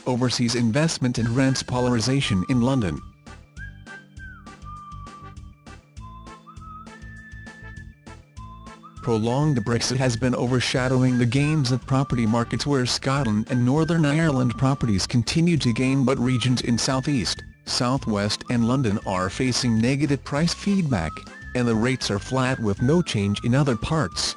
overseas investment and rents polarization in London. Prolonged Brexit has been overshadowing the gains at property markets, where Scotland and Northern Ireland properties continue to gain, but regions in South East, South West and London are facing negative price feedback, and the rates are flat with no change in other parts.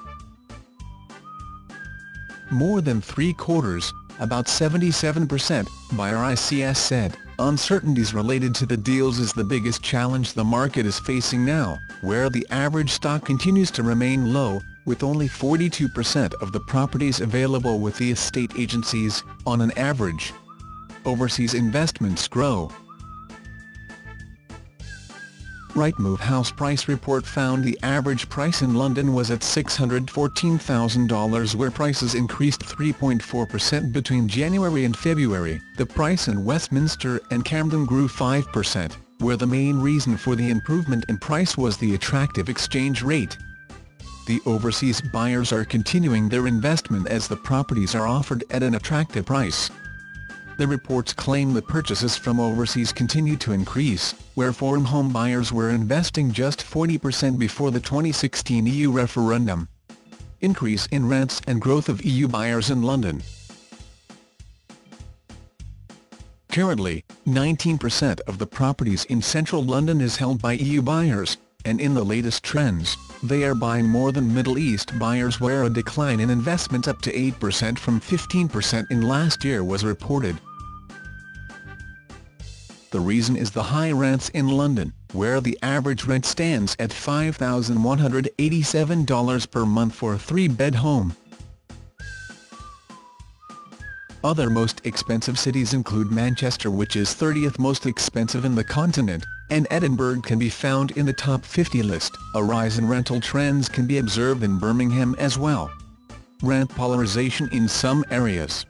More than three-quarters, about 77%, by RICS said, uncertainties related to the deals is the biggest challenge the market is facing now, where the average stock continues to remain low, with only 42% of the properties available with the estate agencies, on an average. Overseas investments grow. Rightmove house price report found the average price in London was at $614,000, where prices increased 3.4% between January and February. The price in Westminster and Camden grew 5%, where the main reason for the improvement in price was the attractive exchange rate. The overseas buyers are continuing their investment as the properties are offered at an attractive price. The reports claim that purchases from overseas continue to increase, where foreign home buyers were investing just 40% before the 2016 EU referendum. Increase in rents and growth of EU buyers in London. Currently, 19% of the properties in central London is held by EU buyers, and in the latest trends, they are buying more than Middle East buyers, where a decline in investment up to 8% from 15% in last year was reported. The reason is the high rents in London, where the average rent stands at $5,187 per month for a three-bed home. Other most expensive cities include Manchester, which is 30th most expensive in the continent, and Edinburgh can be found in the top 50 list. A rise in rental trends can be observed in Birmingham as well. Rent polarization in some areas.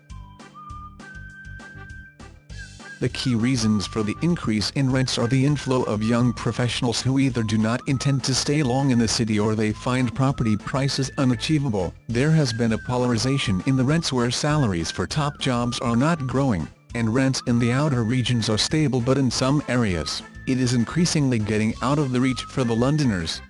The key reasons for the increase in rents are the inflow of young professionals who either do not intend to stay long in the city or they find property prices unachievable. There has been a polarization in the rents, where salaries for top jobs are not growing, and rents in the outer regions are stable, but in some areas, it is increasingly getting out of the reach for the Londoners.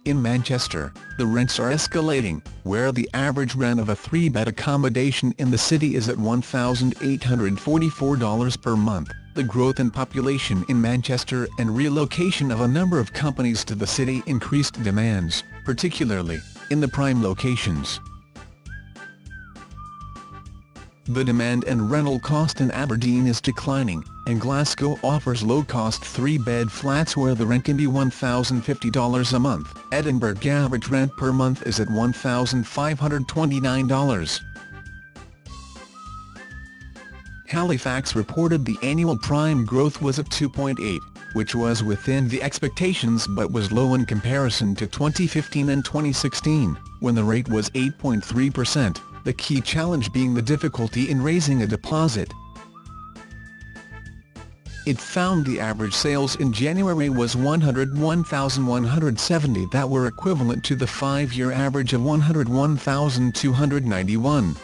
In Manchester, the rents are escalating, where the average rent of a three-bed accommodation in the city is at $1,844 per month. The growth in population in Manchester and relocation of a number of companies to the city increased demands, particularly in the prime locations. The demand and rental cost in Aberdeen is declining, and Glasgow offers low-cost three-bed flats where the rent can be $1,050 a month. Edinburgh average rent per month is at $1,529. Halifax reported the annual prime growth was at 2.8, which was within the expectations but was low in comparison to 2015 and 2016, when the rate was 8.3%. The key challenge being the difficulty in raising a deposit. It found the average sales in January was 101,170, that were equivalent to the 5-year average of 101,291.